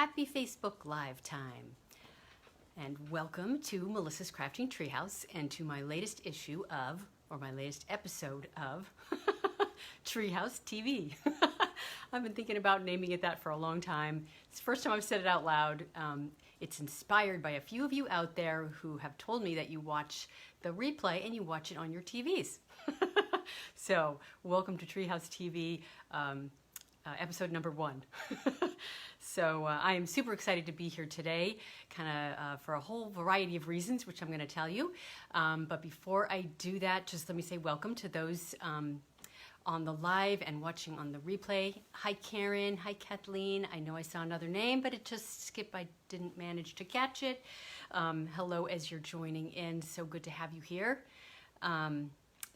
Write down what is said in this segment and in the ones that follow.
Happy Facebook Live time. And welcome to Melissa's Crafting Treehouse and to my latest issue of, or my latest episode of, Treehouse TV. I've been thinking about naming it that for a long time. It's the first time I've said it out loud. It's inspired by a few of you out there who have told me that you watch the replay and you watch it on your TVs. So, welcome to Treehouse TV, episode number 1. So I am super excited to be here today, for a whole variety of reasons, which I'm going to tell you. But before I do that, just let me say welcome to those on the live and watching on the replay. Hi Karen, hi Kathleen. I know I saw another name, but it just skipped. I didn't manage to catch it. Hello as you're joining in. So good to have you here.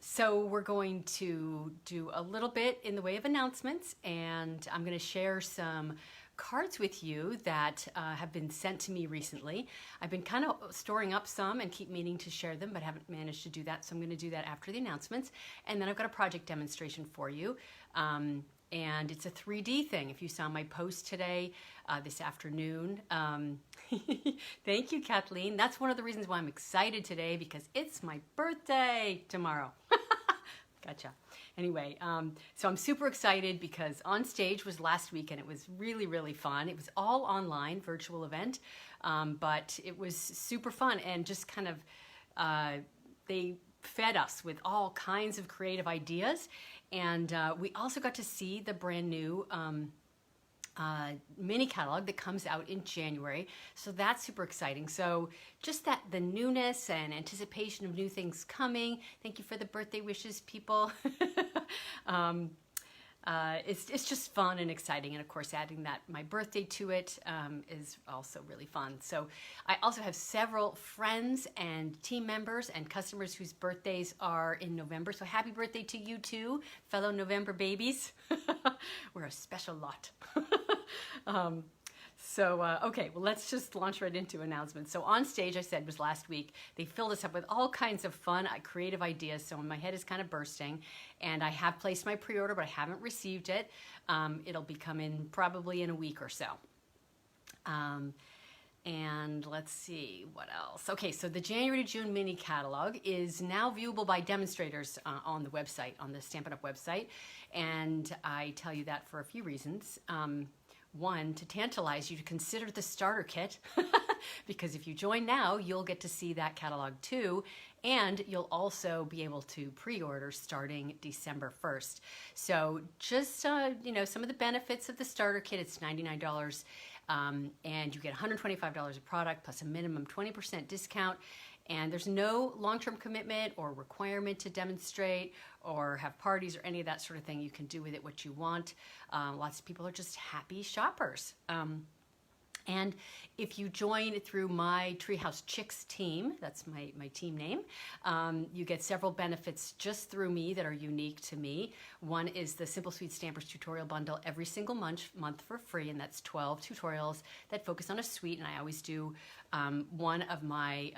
So we're going to do a little bit in the way of announcements, and I'm going to share some cards with you that have been sent to me recently. I've been kind of storing up some and keep meaning to share them, but haven't managed to do that. So I'm going to do that after the announcements. And then I've got a project demonstration for you. And it's a 3D thing. If you saw my post today, this afternoon. Thank you, Kathleen. That's one of the reasons why I'm excited today, because it's my birthday tomorrow. Gotcha. Anyway, so I'm super excited because On Stage was last week and it was really, really fun. It was all online, virtual event, but it was super fun and just kind of, they fed us with all kinds of creative ideas. And we also got to see the brand new mini catalog that comes out in January. So that's super exciting. So just that, the newness and anticipation of new things coming. Thank you for the birthday wishes, people. It's just fun and exciting. And of course, adding that my birthday to it is also really fun. So I also have several friends and team members and customers whose birthdays are in November. So happy birthday to you too, fellow November babies. We're a special lot. Okay, well, let's just launch right into announcements. So On Stage, I said, was last week. They filled us up with all kinds of fun, creative ideas. So my head is kind of bursting. And I have placed my pre-order, but I haven't received it. It'll be coming probably in a week or so. And let's see, what else? Okay, so the January to June mini catalog is now viewable by demonstrators on the website, on the Stampin' Up! Website. And I tell you that for a few reasons. One, to tantalize you to consider the starter kit, because if you join now, you'll get to see that catalog too, and you'll also be able to pre-order starting December 1st. So just, some of the benefits of the starter kit, it's $99, and you get $125 of product plus a minimum 20% discount. And there's no long-term commitment or requirement to demonstrate or have parties or any of that sort of thing. You can do with it what you want. Lots of people are just happy shoppers. And if you join through my Treehouse Chicks team, that's my team name, you get several benefits just through me that are unique to me. One is the Simple Sweet Stampers tutorial bundle every single month for free, and that's 12 tutorials that focus on a suite, and I always do one of my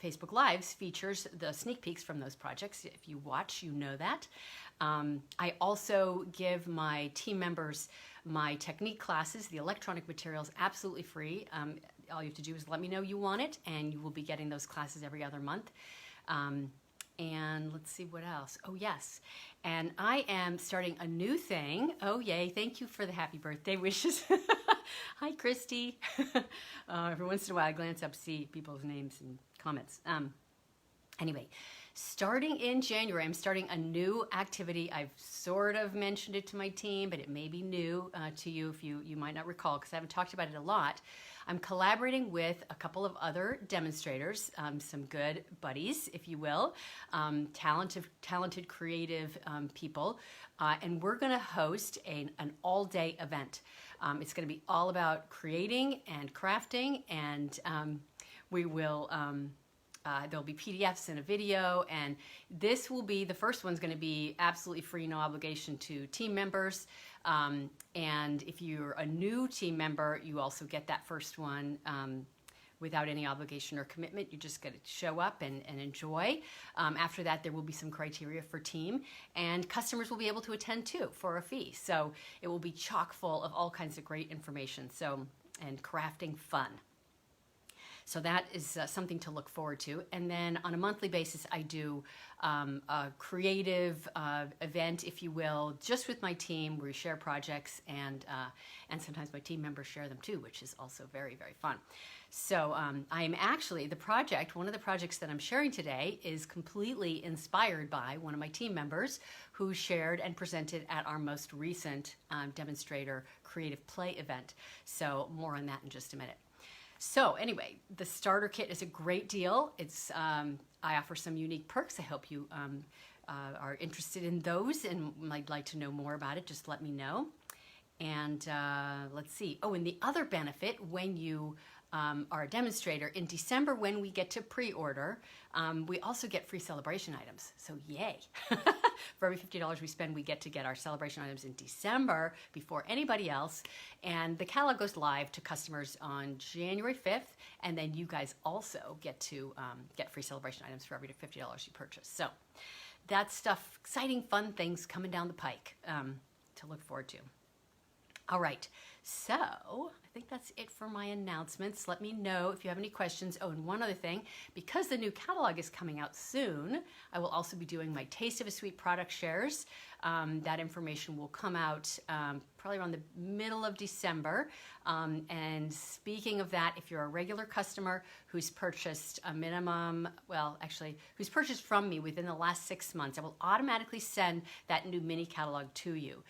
Facebook Lives features the sneak peeks from those projects. If you watch, you know that. I also give my team members my technique classes, the electronic materials, absolutely free. All you have to do is let me know you want it, and you will be getting those classes every other month. And let's see what else. Oh, yes. And I am starting a new thing. Oh, yay. Thank you for the happy birthday wishes. Hi, Christy. Every once in a while, I glance up, see people's names and comments. Anyway, starting in January, I'm starting a new activity. I've sort of mentioned it to my team, but it may be new to you if you might not recall, because I haven't talked about it a lot. I'm collaborating with a couple of other demonstrators, some good buddies, if you will, talented, creative people, and we're going to host an all-day event. It's going to be all about creating and crafting, and we will... there'll be PDFs and a video, and this will be, the first one's going to be absolutely free, no obligation to team members. And if you're a new team member, you also get that first one without any obligation or commitment. You just got to show up and enjoy. After that, there will be some criteria for team, and customers will be able to attend too for a fee. So it will be chock full of all kinds of great information. And crafting fun. So that is something to look forward to. And then on a monthly basis, I do a creative event, if you will, just with my team, where we share projects, and sometimes my team members share them too, which is also very, very fun. So I am actually, one of the projects that I'm sharing today is completely inspired by one of my team members who shared and presented at our most recent demonstrator creative play event. So more on that in just a minute. So anyway, the starter kit is a great deal. I offer some unique perks. I hope you are interested in those and might like to know more about it. Just let me know. And let's see. Oh, and the other benefit when you are a demonstrator, in December when we get to pre-order, we also get free celebration items. So yay. For every $50 we spend, we get our celebration items in December before anybody else. And the catalog goes live to customers on January 5th. And then you guys also get to get free celebration items for every $50 you purchase. So that's stuff, exciting, fun things coming down the pike to look forward to. All right, so I think that's it for my announcements. Let me know if you have any questions. Oh, and one other thing, because the new catalog is coming out soon, I will also be doing my Taste of a Sweet product shares. That information will come out probably around the middle of December. And speaking of that, if you're a regular customer who's purchased a minimum, who's purchased from me within the last 6 months, I will automatically send that new mini catalog to you.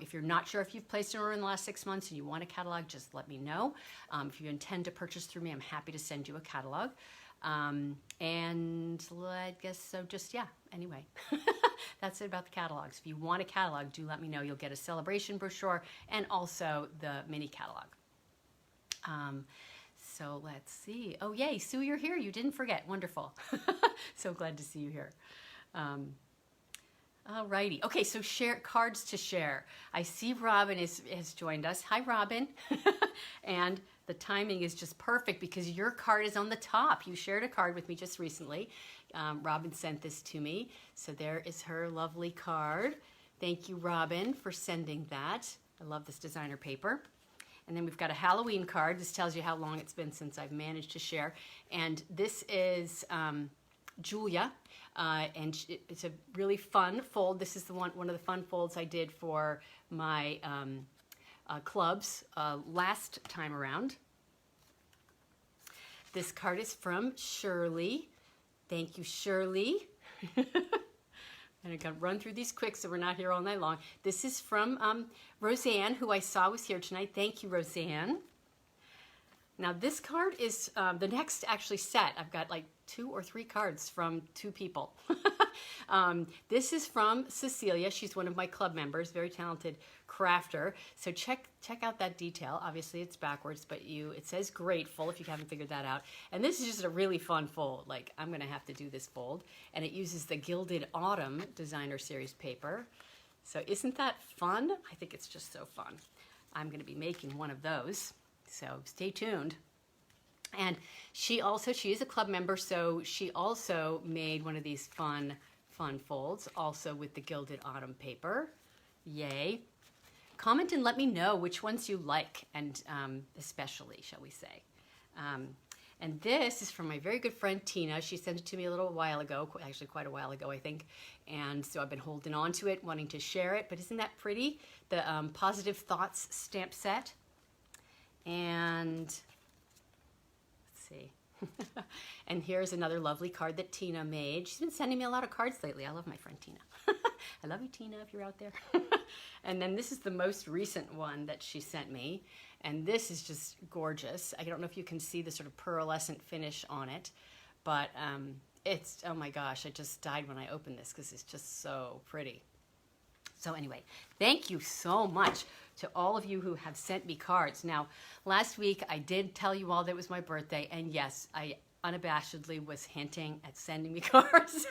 If you're not sure if you've placed an order in the last 6 months and you want a catalog, just let me know. If you intend to purchase through me, I'm happy to send you a catalog. And I guess so, anyway. That's it about the catalogs. If you want a catalog, do let me know. You'll get a celebration brochure and also the mini catalog. So let's see. Oh, yay, Sue, you're here. You didn't forget. Wonderful. So glad to see you here. Alrighty. Okay, so cards to share. I see Robin has joined us. Hi, Robin. And the timing is just perfect because your card is on the top. You shared a card with me just recently. Robin sent this to me. So there is her lovely card. Thank you, Robin, for sending that. I love this designer paper. And then we've got a Halloween card. This tells you how long it's been since I've managed to share. And this is Julia. And it's a really fun fold. This is one of the fun folds I did for my clubs last time around. This card is from Shirley. Thank you, Shirley. I'm going to run through these quick so we're not here all night long. This is from Roseanne, who I saw was here tonight. Thank you, Roseanne. Now this card is the next actually set. I've got like 2 or 3 cards from 2 people. This is from Cecilia. She's one of my club members, very talented crafter. So check out that detail. Obviously it's backwards, but it says grateful if you haven't figured that out. And this is just a really fun fold. Like, I'm going to have to do this fold. And it uses the Gilded Autumn Designer Series paper. So isn't that fun? I think it's just so fun. I'm going to be making one of those. So stay tuned. And she is a club member, so she also made one of these fun folds, also with the Gilded Autumn paper. Yay. Comment and let me know which ones you like, and especially, shall we say. And this is from my very good friend Tina. She sent it to me a little while ago, actually quite a while ago, I think. And so I've been holding on to it, wanting to share it. But isn't that pretty? The Positive Thoughts stamp set. And let's see. And here's another lovely card that Tina made. She's been sending me a lot of cards lately. I love my friend Tina. I love you, Tina, if you're out there. And then this is the most recent one that she sent me. And this is just gorgeous. I don't know if you can see the sort of pearlescent finish on it. But it's, oh my gosh, I just died when I opened this because it's just so pretty. So anyway, thank you so much to all of you who have sent me cards. Now, last week I did tell you all that it was my birthday, and yes, I unabashedly was hinting at sending me cards.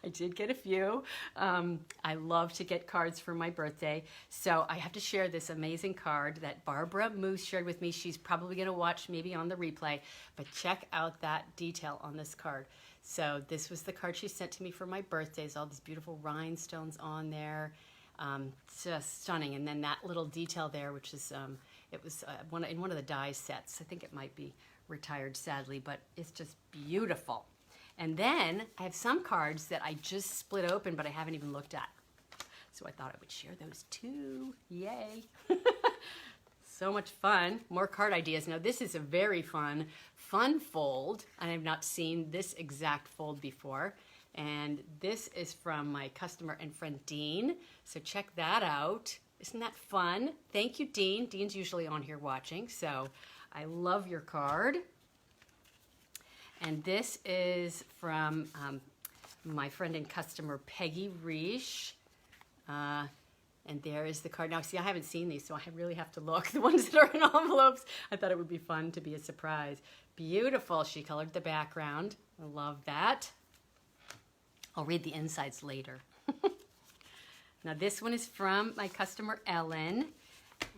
I did get a few. I love to get cards for my birthday. So I have to share this amazing card that Barbara Moose shared with me. She's probably going to watch maybe on the replay, but check out that detail on this card. So this was the card she sent to me for my birthday. There's all these beautiful rhinestones on there. Just stunning. And then that little detail there, which is, it was in one of the die sets. I think it might be retired sadly, but it's just beautiful. And then I have some cards that I just split open, but I haven't even looked at. So I thought I would share those too. Yay. So much fun. More card ideas. Now this is a very fun fold. I have not seen this exact fold before. And this is from my customer and friend Dean. So check that out. Isn't that fun? Thank you, Dean. Dean's usually on here watching. So I love your card. And this is from my friend and customer Peggy Reish. And there is the card. Now, see, I haven't seen these, so I really have to look. The ones that are in envelopes, I thought it would be fun to be a surprise. Beautiful. She colored the background. I love that. I'll read the insides later. Now, this one is from my customer Ellen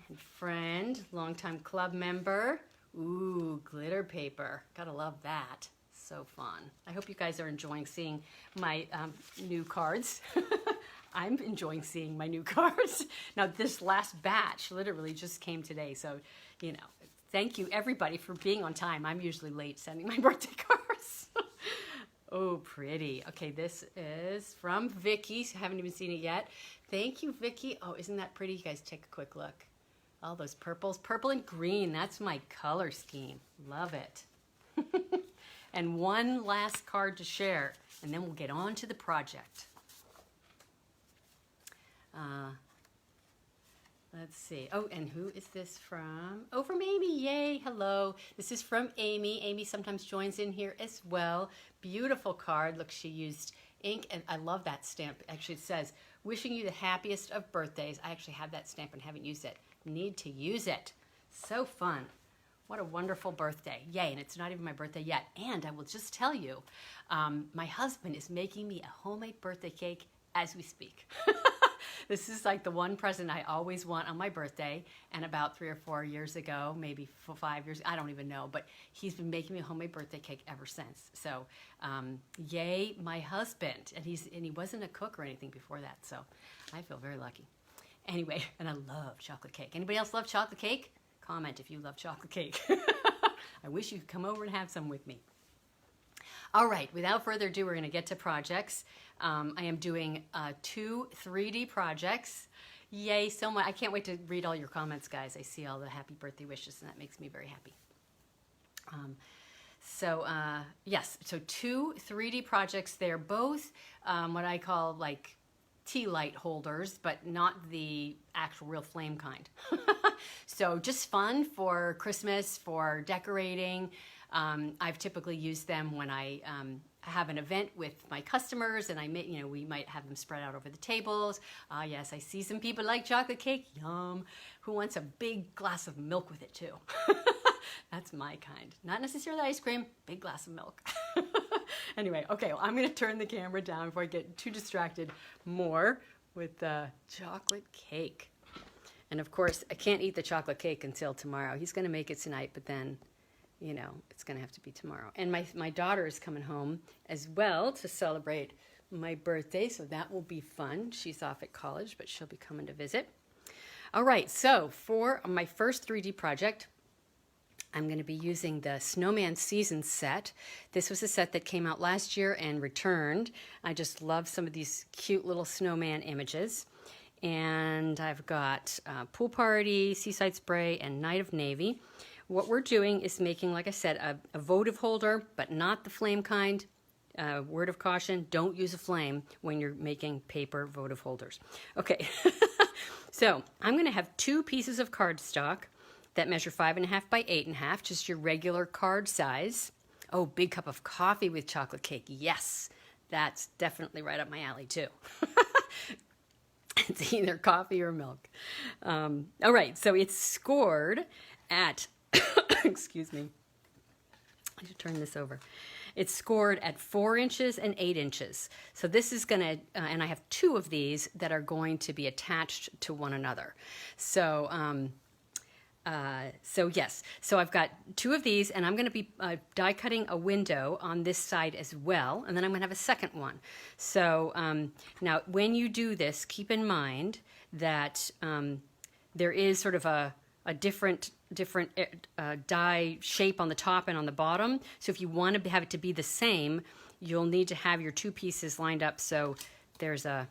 and friend, longtime club member. Ooh, glitter paper. Gotta love that. So fun. I hope you guys are enjoying seeing my new cards. I'm enjoying seeing my new cards. Now, this last batch literally just came today, so, you know, thank you, everybody, for being on time. I'm usually late sending my birthday cards. Oh, pretty. Okay, this is from Vicky. Haven't even seen it yet. Thank you, Vicky. Oh, isn't that pretty? You guys take a quick look. All those purples. Purple and green. That's my color scheme. Love it. And one last card to share, and then we'll get on to the project. Let's see. Oh, and who is this from? Oh, from Amy. Yay. Hello. This is from Amy. Amy sometimes joins in here as well. Beautiful card. Look, she used ink, and I love that stamp. Actually, it says, wishing you the happiest of birthdays. I actually have that stamp and haven't used it. Need to use it. So fun. What a wonderful birthday. Yay, and it's not even my birthday yet. And I will just tell you, my husband is making me a homemade birthday cake as we speak. This is like the one present I always want on my birthday, and about 3 or 4 years ago, maybe 5 years, I don't even know, but he's been making me a homemade birthday cake ever since. So, yay, my husband. And he wasn't a cook or anything before that, so I feel very lucky. Anyway, and I love chocolate cake. Anybody else love chocolate cake? Comment if you love chocolate cake. I wish you could come over and have some with me. All right, without further ado, we're going to get to projects. I am doing 2 3D projects. Yay, so much. I can't wait to read all your comments, guys. I see all the happy birthday wishes, and that makes me very happy. Yes, so 2 3D projects. They're both what I call like tea light holders, but not the actual real flame kind. So just fun for Christmas, for decorating. I've typically used them when I have an event with my customers, and we might have them spread out over the tables. Yes, I see some people like chocolate cake. Yum. Who wants a big glass of milk with it too? That's my kind. Not necessarily ice cream, big glass of milk. Anyway, okay, well, I'm going to turn the camera down before I get too distracted more with the chocolate cake. And of course, I can't eat the chocolate cake until tomorrow. He's going to make it tonight, but then, you know, it's going to have to be tomorrow. And my daughter is coming home as well to celebrate my birthday, so that will be fun. She's off at college, but she'll be coming to visit. All right, so for my first 3D project, I'm going to be using the Snowman Season set. This was a set that came out last year and returned. I just love some of these cute little snowman images. And I've got Pool Party, Seaside Spray, and Night of Navy. What we're doing is making, like I said, a votive holder, but not the flame kind. Word of caution, don't use a flame when you're making paper votive holders. Okay, so I'm going to have 2 pieces of cardstock that measure 5.5 by 8.5, just your regular card size. Oh, big cup of coffee with chocolate cake. Yes, that's definitely right up my alley too. It's either coffee or milk. All right, so it's scored at, excuse me, I should turn this over. It's scored at 4 inches and 8 inches. So this is gonna, and I have 2 of these that are going to be attached to one another. So, yes, so I've got 2 of these, and I'm going to be die cutting a window on this side as well, and then I'm going to have a second one. So now when you do this, keep in mind that there is sort of a different die shape on the top and on the bottom. So if you want to have it to be the same, you'll need to have your 2 pieces lined up. So there's a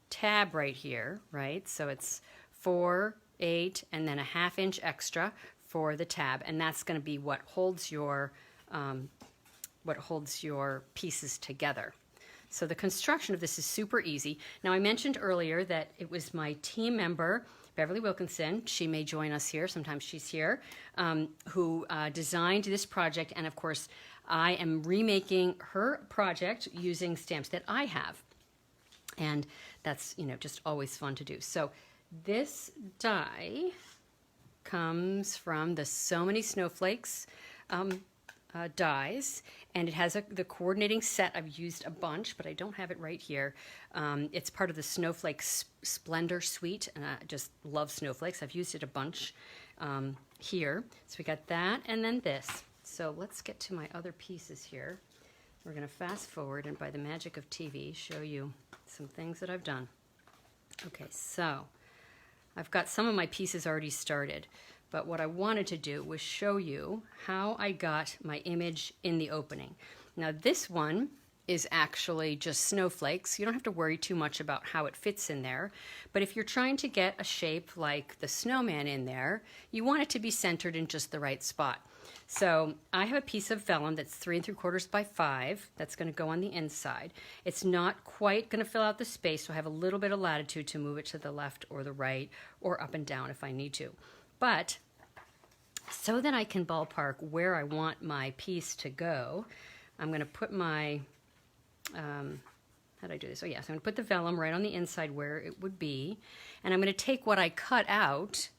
tab right here, right? So it's 4, 8, and then a 1/2 inch extra for the tab, and that's going to be what holds your pieces together. So the construction of this is super easy. Now I mentioned earlier that it was my team member Beverly Wilkinson, she may join us here, sometimes she's here, who designed this project, and of course I am remaking her project using stamps that I have, and that's, you know, just always fun to do. So this die comes from the So Many Snowflakes dies, and it has the coordinating set. I've used a bunch, but I don't have it right here. It's part of the Snowflake Splendor Suite, and I just love snowflakes. I've used it a bunch here. So we got that, and then this. So let's get to my other pieces here. We're going to fast forward, and by the magic of TV, show you some things that I've done. Okay, so I've got some of my pieces already started, but what I wanted to do was show you how I got my image in the opening. Now this one is actually just snowflakes. You don't have to worry too much about how it fits in there, but if you're trying to get a shape like the snowman in there, you want it to be centered in just the right spot. So I have a piece of vellum that's 3 3/4 by 5. That's going to go on the inside. It's not quite going to fill out the space, so I have a little bit of latitude to move it to the left or the right or up and down if I need to. But so that I can ballpark where I want my piece to go, I'm going to put my, how do I do this? Oh, yeah, so I'm going to put the vellum right on the inside where it would be, and I'm going to take what I cut out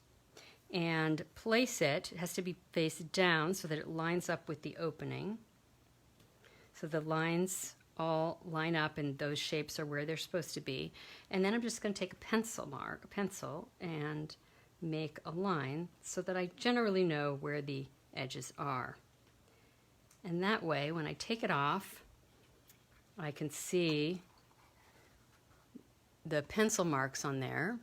and place it. It has to be faced down so that it lines up with the opening. So the lines all line up and those shapes are where they're supposed to be. And then I'm just going to take a pencil, and make a line so that I generally know where the edges are. And that way, when I take it off, I can see the pencil marks on there.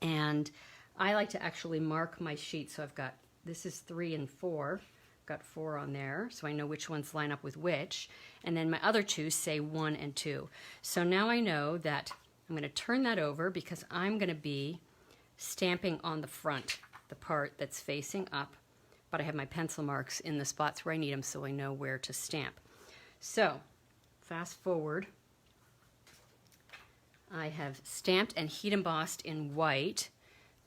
And I like to actually mark my sheet. So I've got, this is 3 and 4. Got 4 on there, so I know which ones line up with which. And then my other 2 say 1 and 2. So now I know that I'm going to turn that over because I'm going to be stamping on the front, the part that's facing up, but I have my pencil marks in the spots where I need them so I know where to stamp. So fast forward, I have stamped and heat embossed in white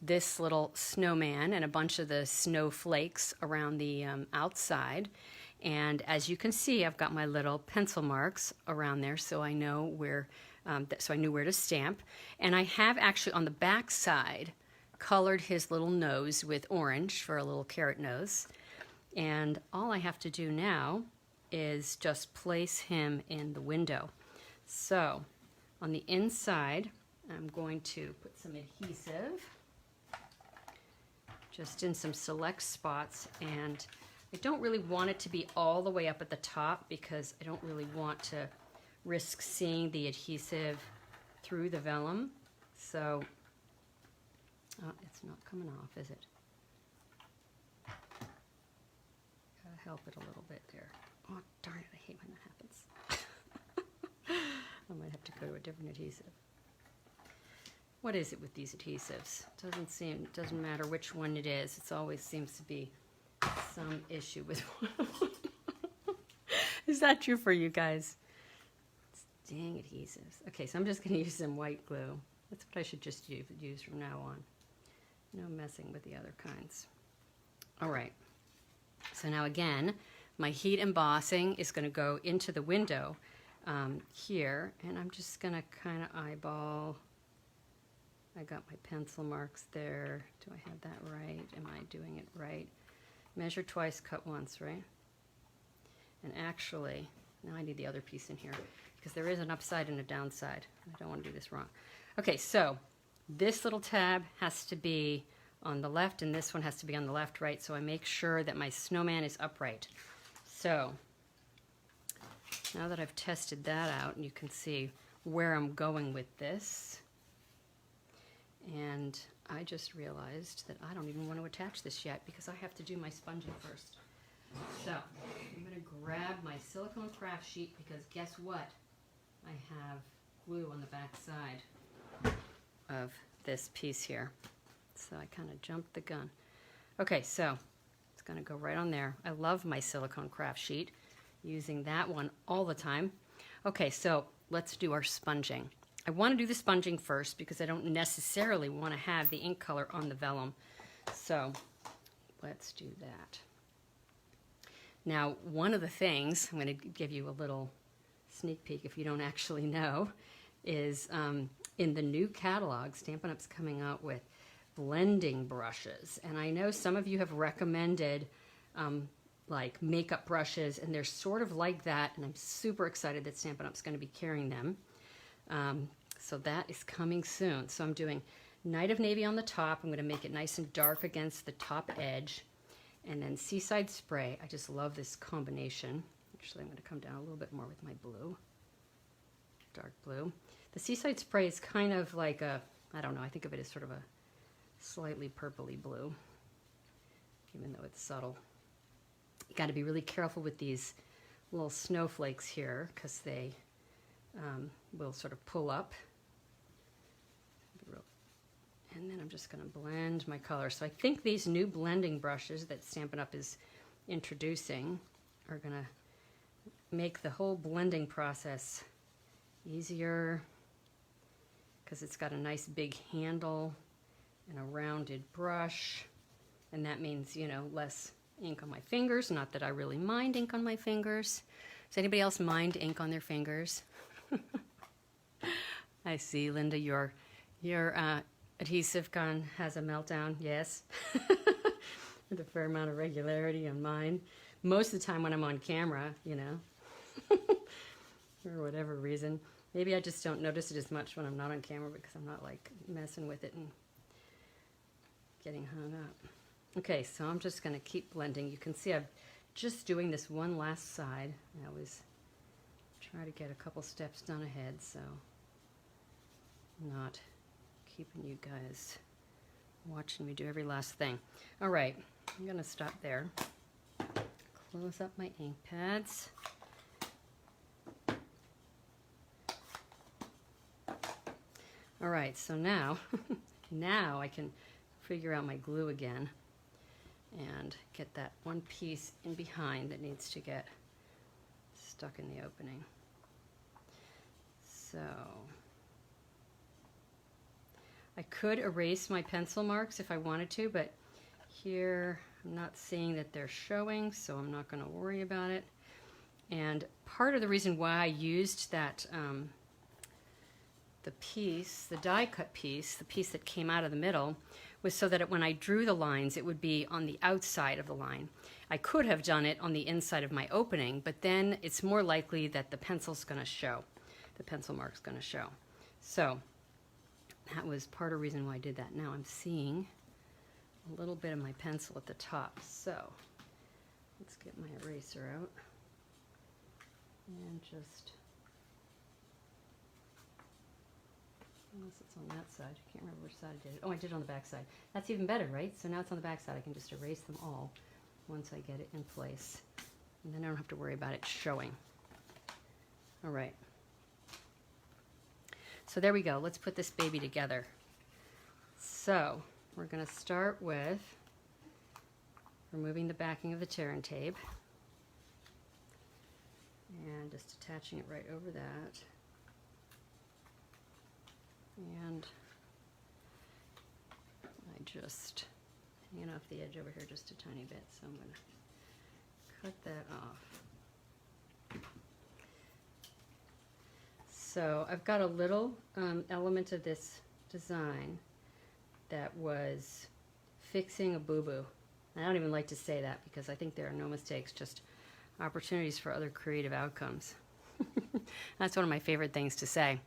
this little snowman and a bunch of the snowflakes around the outside. And as you can see, I've got my little pencil marks around there so I know where, so I knew where to stamp. And I have actually on the back side colored his little nose with orange for a little carrot nose. And all I have to do now is just place him in the window. So on the inside, I'm going to put some adhesive just in some select spots, and I don't really want it to be all the way up at the top because I don't really want to risk seeing the adhesive through the vellum. So it's not coming off, is it? Gotta help it a little bit there. Oh darn it, I hate when that happens. I might have to go to a different adhesive. What is it with these adhesives? Doesn't matter which one it is. It always seems to be some issue with one. Is that true for you guys? Dang adhesives. Okay, so I'm just going to use some white glue. That's what I should just use from now on. No messing with the other kinds. All right. So now again, my heat embossing is going to go into the window here, and I'm just going to kind of eyeball. I got my pencil marks there. Do I have that right? Am I doing it right? Measure twice, cut once, right? And actually, now I need the other piece in here because there is an upside and a downside. I don't want to do this wrong. Okay, so this little tab has to be on the left and this one has to be on the left, right? So I make sure that my snowman is upright. So now that I've tested that out, and you can see where I'm going with this, and I just realized that I don't even want to attach this yet because I have to do my sponging first. So I'm going to grab my silicone craft sheet because guess what? I have glue on the back side of this piece here. So I kind of jumped the gun. Okay, so it's going to go right on there. I love my silicone craft sheet, using that one all the time. Okay, so let's do our sponging. I want to do the sponging first because I don't necessarily want to have the ink color on the vellum. So let's do that. Now, one of the things, I'm going to give you a little sneak peek if you don't actually know, is in the new catalog, Stampin' Up's coming out with blending brushes. And I know some of you have recommended like makeup brushes, and they're sort of like that, and I'm super excited that Stampin' Up's going to be carrying them. So that is coming soon. So I'm doing Night of Navy on the top. I'm going to make it nice and dark against the top edge. And then Seaside Spray. I just love this combination. Actually, I'm going to come down a little bit more with my blue. Dark blue. The Seaside Spray is kind of like a, I don't know, I think of it as sort of a slightly purpley blue, even though it's subtle. You got to be really careful with these little snowflakes here because they will sort of pull up. And then I'm just going to blend my color. So I think these new blending brushes that Stampin' Up is introducing are going to make the whole blending process easier because it's got a nice big handle and a rounded brush. And that means, you know, less ink on my fingers. Not that I really mind ink on my fingers. Does anybody else mind ink on their fingers? I see, Linda, your adhesive gun has a meltdown. Yes. With a fair amount of regularity on mine. Most of the time when I'm on camera, you know, for whatever reason. Maybe I just don't notice it as much when I'm not on camera because I'm not like messing with it and getting hung up. Okay, so I'm just going to keep blending. You can see I'm just doing this one last side. I always try to get a couple steps done ahead, so I'm not keeping you guys watching me do every last thing. All right, I'm going to stop there. Close up my ink pads. All right, so now, now I can figure out my glue again and get that one piece in behind that needs to get stuck in the opening. So I could erase my pencil marks if I wanted to, but here I'm not seeing that they're showing, so I'm not going to worry about it. And part of the reason why I used that the piece, the die cut piece, the piece that came out of the middle, was so that when I drew the lines, it would be on the outside of the line. I could have done it on the inside of my opening, but then it's more likely that the pencil's going to show. The pencil mark's going to show. So that was part of the reason why I did that. Now I'm seeing a little bit of my pencil at the top. So let's get my eraser out and just, unless it's on that side. I can't remember which side I did it. Oh, I did it on the back side. That's even better, right? So now it's on the back side. I can just erase them all once I get it in place. And then I don't have to worry about it showing. All right. So there we go. Let's put this baby together. So we're going to start with removing the backing of the tear-in tape and just attaching it right over that. And I just hanging off the edge over here just a tiny bit, so I'm going to cut that off. So I've got a little element of this design that was fixing a boo-boo. I don't even like to say that because I think there are no mistakes, just Opportunities for other creative outcomes. That's one of my favorite things to say.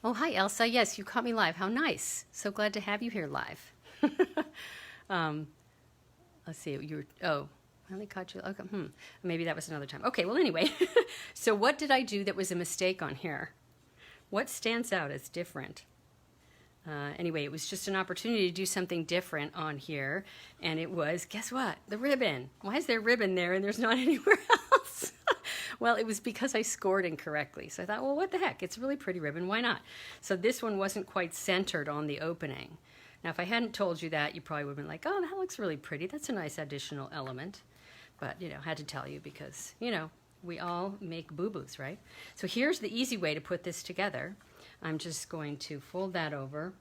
Oh, hi, Elsa. Yes, you caught me live. How nice. So glad to have you here live. Let's see. I only caught you. Okay, maybe that was another time. Okay, well, anyway. So what did I do that was a mistake on here? What stands out as different? Anyway, it was just an opportunity to do something different on here. And it was, guess what? The ribbon. Why is there ribbon there and there's not anywhere else? Well, it was because I scored incorrectly. So I thought, well, what the heck? It's a really pretty ribbon. Why not? So this one wasn't quite centered on the opening. Now, if I hadn't told you that, you probably would have been like, oh, that looks really pretty. That's a nice additional element. But, had to tell you because, we all make boo-boos, right? So here's the easy way to put this together. I'm just going to fold that over,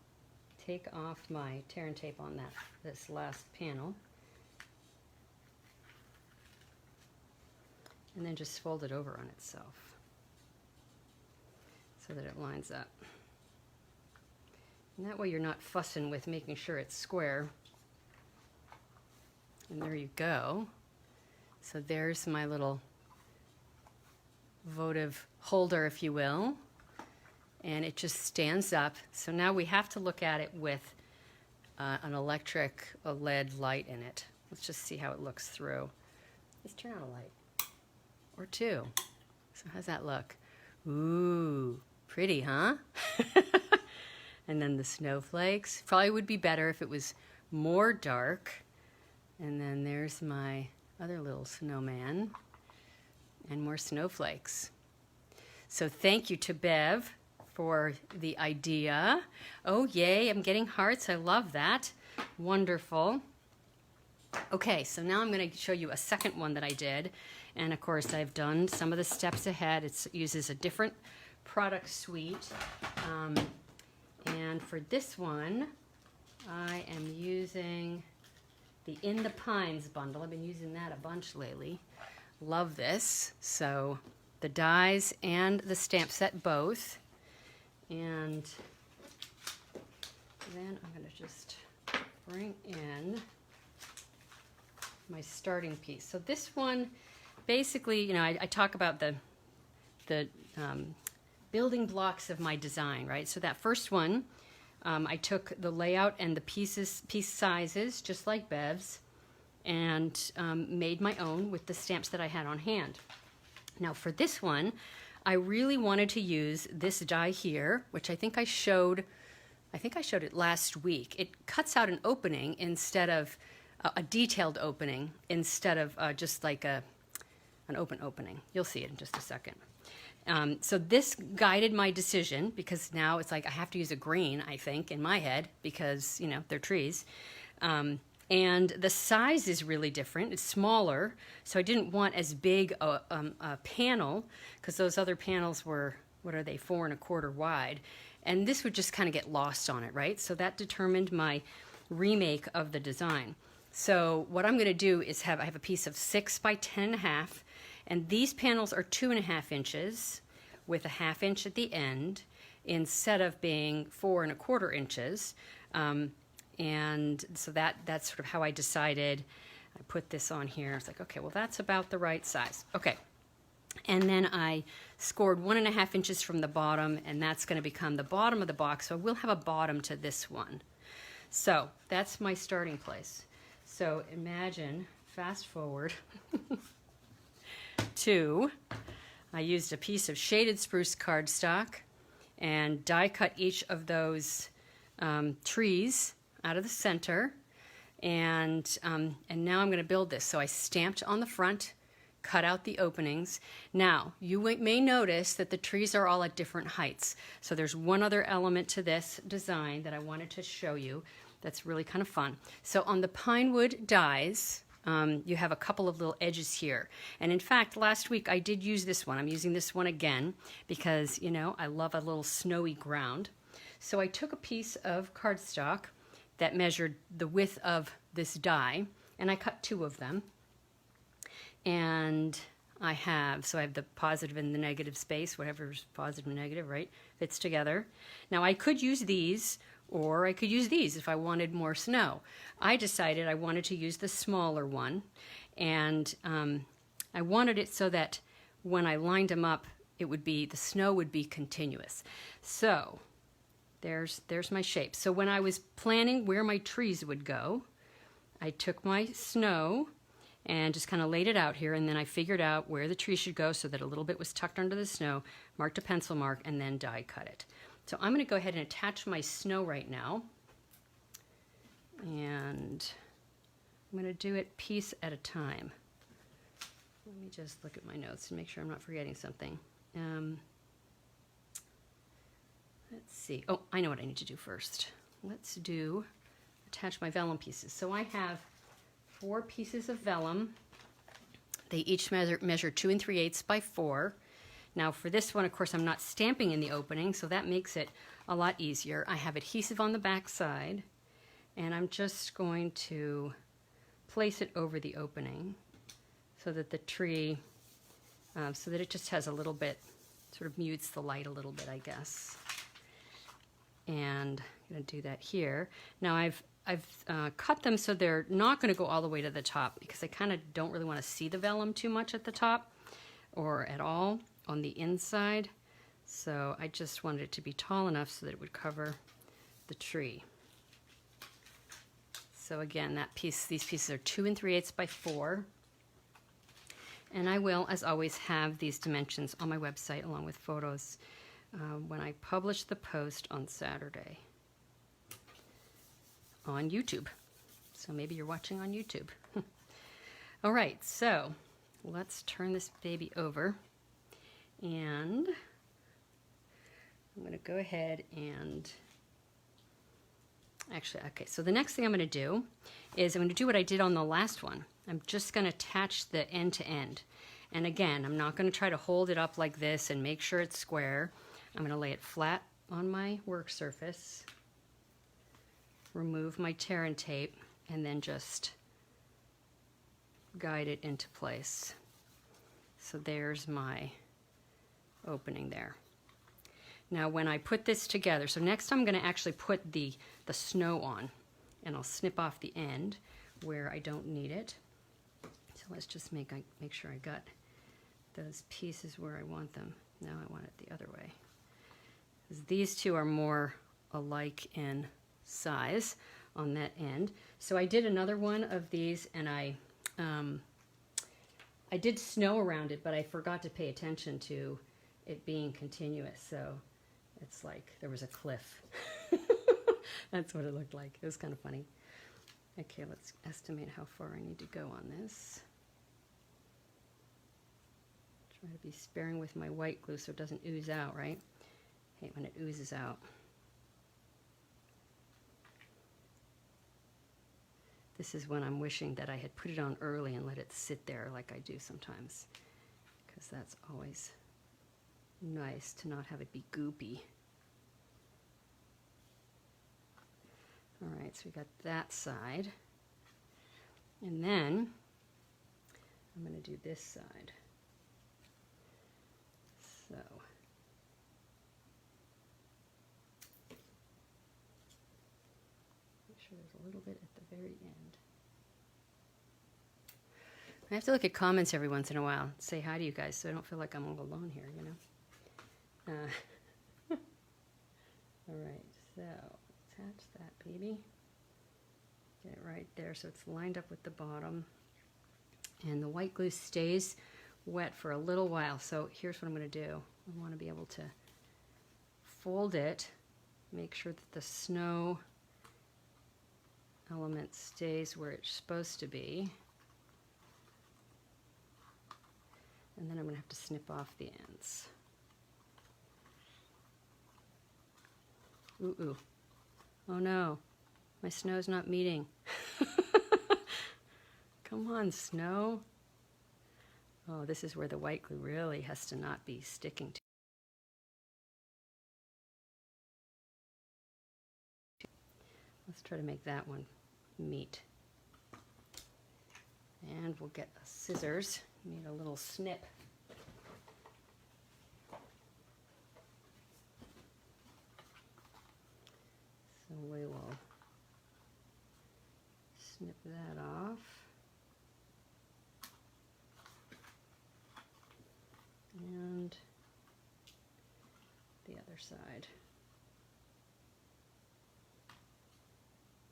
take off my tear and tape on this last panel, and then just fold it over on itself so that it lines up. And that way you're not fussing with making sure it's square. And there you go. So there's my little votive holder, if you will. And it just stands up. So now we have to look at it with an electric, a LED light in it. Let's just see how it looks through. Let's turn on a light. Or two. So how's that look? Ooh, pretty, huh? And then the snowflakes. Probably would be better if it was more dark. And then there's my other little snowman. And more snowflakes. So thank you to Bev for the idea. Oh, yay, I'm getting hearts. I love that. Wonderful. Okay, so now I'm going to show you a second one that I did. And of course, I've done some of the steps ahead. It uses a different product suite. And for this one, I am using the In the Pines bundle. I've been using that a bunch lately. Love this. So the dies and the stamp set both. And then I'm going to just bring in my starting piece. So this one, basically, I talk about the building blocks of my design, right? So that first one, I took the layout and the piece sizes, just like Bev's, and made my own with the stamps that I had on hand. Now for this one, I really wanted to use this die here, which I think I showed it last week. It cuts out an opening instead of a detailed opening, instead of just like an open opening. You'll see it in just a second. So this guided my decision because now it's like I have to use a green, I think, in my head because, they're trees. And the size is really different. It's smaller, so I didn't want as big a panel because those other panels were, 4 1/4 wide. And this would just kind of get lost on it, right? So that determined my remake of the design. So what I'm going to do is I have a piece of 6 by 10.5, and these panels are 2.5 inches with a 1/2 inch at the end instead of being 4 1/4 inches. And so that's sort of how I decided. I put this on here. It's like, okay, well, that's about the right size. Okay. And then I scored 1.5 inches from the bottom, and that's going to become the bottom of the box. So we'll have a bottom to this one. So that's my starting place. So imagine, fast forward to, I used a piece of shaded spruce cardstock and die cut each of those trees out of the center, and now I'm going to build this. So I stamped on the front, cut out the openings. Now, you may notice that the trees are all at different heights. So there's one other element to this design that I wanted to show you that's really kind of fun. So on the pine wood dies, you have a couple of little edges here. And in fact, last week I did use this one. I'm using this one again because, I love a little snowy ground. So I took a piece of cardstock that measured the width of this die, and I cut 2 of them. And I have the positive and the negative space, whatever's positive and negative, right, fits together. Now I could use these, or I could use these if I wanted more snow. I decided I wanted to use the smaller one, and I wanted it so that when I lined them up, it would be, the snow would be continuous. So there's my shape. So when I was planning where my trees would go, I took my snow and just kind of laid it out here, and then I figured out where the tree should go so that a little bit was tucked under the snow, marked a pencil mark, and then die cut it. So I'm going to go ahead and attach my snow right now, and I'm going to do it piece at a time. Let me just look at my notes and make sure I'm not forgetting something. Let's see. Oh, I know what I need to do first. Let's attach my vellum pieces. So I have 4 pieces of vellum. They each measure 2 3/8 by 4. Now for this one, of course, I'm not stamping in the opening, so that makes it a lot easier. I have adhesive on the back side, and I'm just going to place it over the opening so that the tree, so that it just has a little bit, sort of mutes the light a little bit, I guess. And I'm going to do that here. Now I've cut them so they're not going to go all the way to the top, because I kind of don't really want to see the vellum too much at the top or at all on the inside. So I just wanted it to be tall enough so that it would cover the tree. So again, these pieces are 2 3/8 by 4. And I will, as always, have these dimensions on my website along with photos when I publish the post on Saturday on YouTube. So maybe you're watching on YouTube. All right, so let's turn this baby over, and I'm going to go ahead and actually, okay, so the next thing I'm going to do is I'm going to do what I did on the last one. I'm just going to attach the end to end. And again, I'm not going to try to hold it up like this and make sure it's square. I'm going to lay it flat on my work surface, remove my tear and tape, and then just guide it into place. So there's my opening there. Now when I put this together, so next I'm going to actually put the snow on, and I'll snip off the end where I don't need it. So let's just make sure I got those pieces where I want them. Now I want it the other way, because these two are more alike in size on that end. So I did another one of these, and I did snow around it, but I forgot to pay attention to it being continuous. So it's like there was a cliff. That's what it looked like. It was kind of funny. Okay, let's estimate how far I need to go on this. Try to be sparing with my white glue so it doesn't ooze out, right? I hate when it oozes out. This is when I'm wishing that I had put it on early and let it sit there like I do sometimes, because that's always nice to not have it be goopy. All right, so we got that side. And then I'm going to do this side. So make sure there's a little bit at the very end. I have to look at comments every once in a while, say hi to you guys, so I don't feel like I'm all alone here, you know. All right, so attach that baby. Get it right there so it's lined up with the bottom. And the white glue stays wet for a little while. So here's what I'm going to do. I want to be able to fold it, make sure that the snow element stays where it's supposed to be. And then I'm going to have to snip off the ends. Ooh, ooh. Oh no, my snow's not meeting. Come on, snow. Oh, this is where the white glue really has to not be sticking to. Let's try to make that one meet. And we'll get a scissors. Need a little snip. So we will snip that off. other side.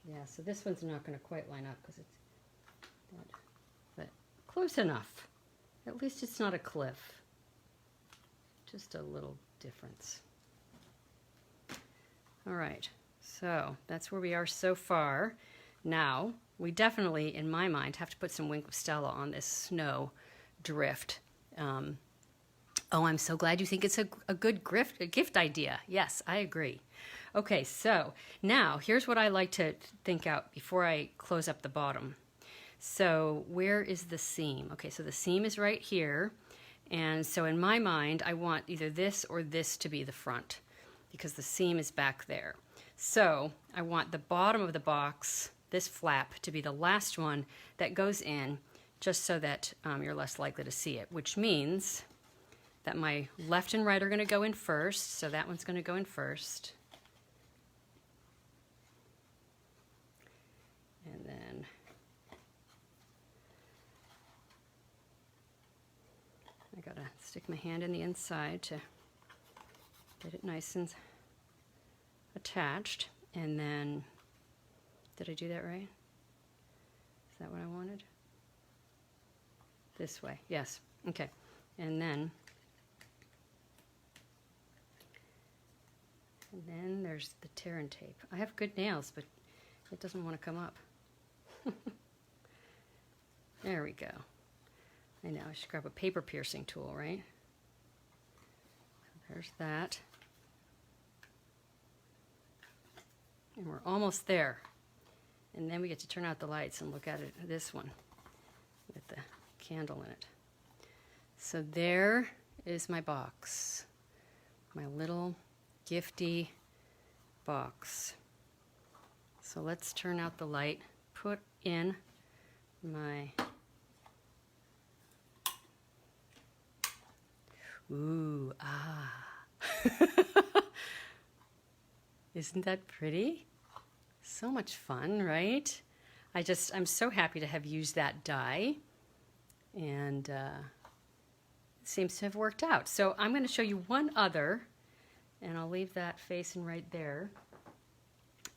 Yeah, so this one's not going to quite line up because it's dead, but close enough. At least it's not a cliff. Just a little difference. All right, so that's where we are so far. Now, we definitely, in my mind, have to put some Wink of Stella on this snow drift. Oh, I'm so glad you think it's a good gift idea. Yes, I agree. Okay, so now here's what I like to think out before I close up the bottom. So where is the seam? Okay, so the seam is right here. And so in my mind, I want either this or this to be the front because the seam is back there. So I want the bottom of the box, this flap, to be the last one that goes in, just so that you're less likely to see it, which means that my left and right are going to go in first. So that one's going to go in first. And then I got to stick my hand in the inside to get it nice and attached. And then, did I do that right? Is that what I wanted? This way, yes. Okay. And then there's the tear and tape. I have good nails, but it doesn't want to come up. There we go. I know, I should grab a paper piercing tool, right? There's that. And we're almost there. And then we get to turn out the lights and look at it, this one, with the candle in it. So there is my box. My little gifty box. So let's turn out the light, put in my, ooh, ah. Isn't that pretty? So much fun, right? I'm so happy to have used that die, and it seems to have worked out. So I'm going to show you one other, and I'll leave that facing right there,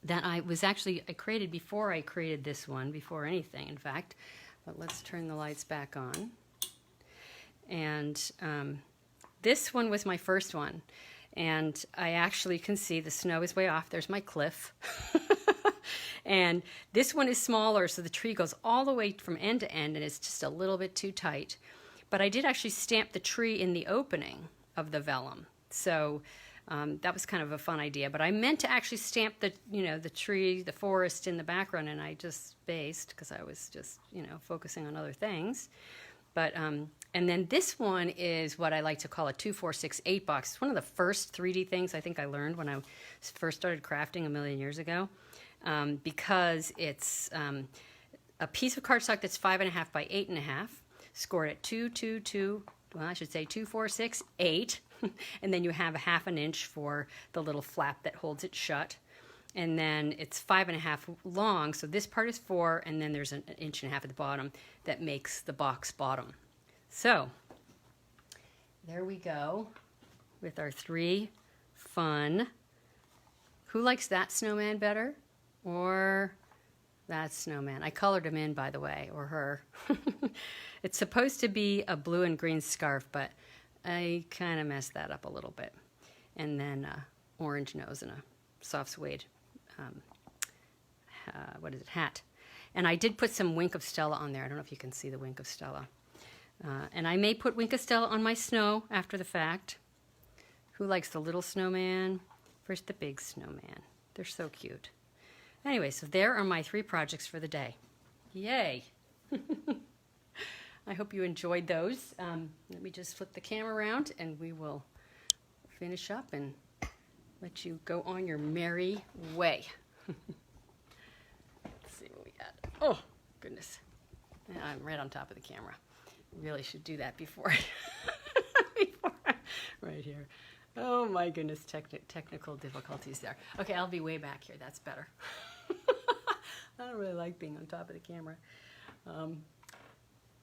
that I created before I created this one, before anything, in fact. But let's turn the lights back on. And this one was my first one. And I actually can see the snow is way off. There's my cliff. And this one is smaller, so the tree goes all the way from end to end, and it's just a little bit too tight. But I did actually stamp the tree in the opening of the vellum. So that was kind of a fun idea. But I meant to actually stamp the tree, the forest in the background, and I just spaced because I was just, focusing on other things. But, and then this one is what I like to call a 2-4-6-8 box. It's one of the first 3D things I think I learned when I first started crafting a million years ago, because it's a piece of cardstock that's 5.5 by 8.5, scored at 2, 2, 2, well, I should say 2, 4, 6, 8, and then you have a 1/2 inch for the little flap that holds it shut. And then it's 5.5 long, so this part is 4, and then there's an 1.5 inches at the bottom that makes the box bottom. So, there we go with our 3 fun. Who likes that snowman better? Or that snowman? I colored him in, by the way, or her. It's supposed to be a blue and green scarf, but I kind of messed that up a little bit. And then orange nose and a soft suede hat. And I did put some Wink of Stella on there. I don't know if you can see the Wink of Stella. And I may put Wink of Stella on my snow after the fact. Who likes the little snowman versus the big snowman? They're so cute. Anyway, so there are my 3 projects for the day. Yay! I hope you enjoyed those. Let me just flip the camera around and we will finish up and let you go on your merry way. Let's see what we got. Oh, goodness. I'm right on top of the camera. Really should do that before. Right here. Oh my goodness, technical difficulties there. Okay, I'll be way back here. That's better. I don't really like being on top of the camera.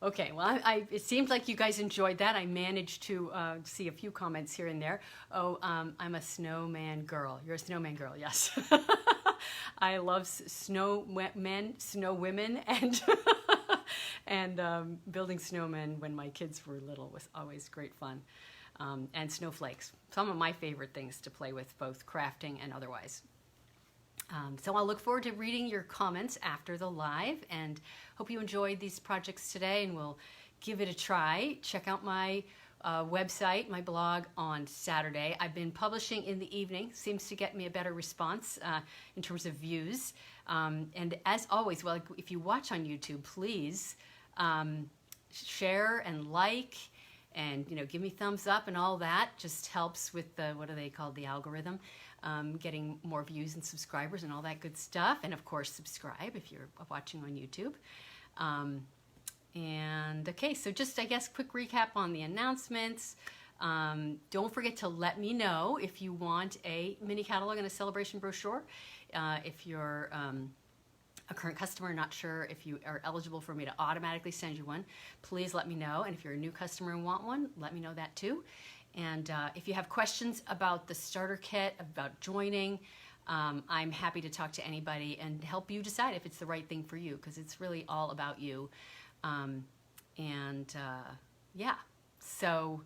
Okay, well, it seems like you guys enjoyed that. I managed to see a few comments here and there. Oh, I'm a snowman girl. You're a snowman girl, yes. I love snowmen, snow women, and and building snowmen when my kids were little was always great fun. And snowflakes, some of my favorite things to play with, both crafting and otherwise. So I'll look forward to reading your comments after the live, and hope you enjoyed these projects today, and we'll give it a try. Check out my website, my blog on Saturday. I've been publishing in the evening. Seems to get me a better response in terms of views. And as always, well, if you watch on YouTube, please share and like, and give me thumbs up and all that. Just helps with the, what are they called, the algorithm, getting more views and subscribers and all that good stuff. And of course, subscribe if you're watching on YouTube. And okay, so just, I guess, quick recap on the announcements. Don't forget to let me know if you want a mini catalog and a celebration brochure. If you're a current customer, not sure if you are eligible for me to automatically send you one, please let me know. And if you're a new customer and want one, let me know that too. And if you have questions about the starter kit, about joining, I'm happy to talk to anybody and help you decide if it's the right thing for you, because it's really all about you. Yeah, so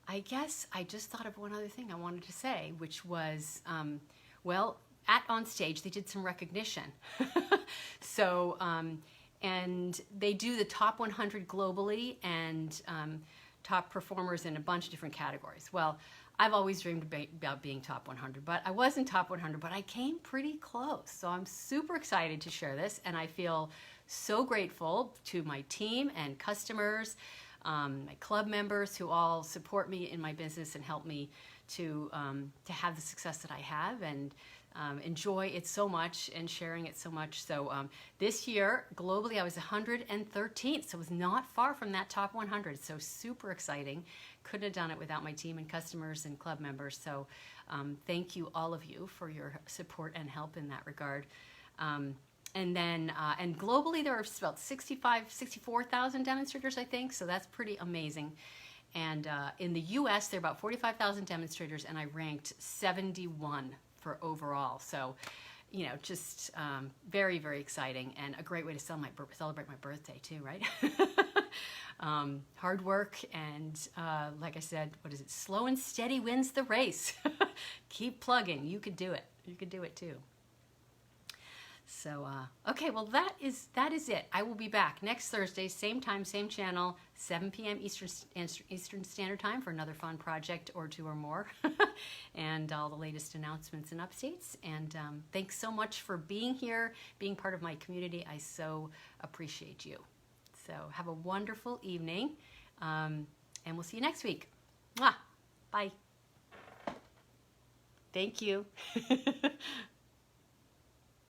I guess I just thought of one other thing I wanted to say, which was, well, at Onstage, they did some recognition. So, and they do the top 100 globally and top performers in a bunch of different categories. Well, I've always dreamed about being top 100, but I wasn't top 100, but I came pretty close. So I'm super excited to share this, and I feel so grateful to my team and customers, my club members who all support me in my business and help me to have the success that I have, and enjoy it so much and sharing it so much. So this year, globally, I was 113th, so it was not far from that top 100. So super exciting. Couldn't have done it without my team and customers and club members. So thank you, all of you, for your support and help in that regard. And then, and globally, there are about 64,000 demonstrators, I think, so that's pretty amazing. And in the US, there are about 45,000 demonstrators, and I ranked 71 for overall. So, just very, very exciting, and a great way to celebrate my birthday too, right? Hard work, and like I said, what is it? Slow and steady wins the race. Keep plugging. You could do it. You could do it too. So, okay, well, that is it. I will be back next Thursday, same time, same channel, 7 p.m. Eastern Standard Time for another fun project or two or more, and all the latest announcements and updates. And thanks so much for being here, being part of my community. I so appreciate you. So have a wonderful evening, and we'll see you next week. Mwah! Bye. Thank you.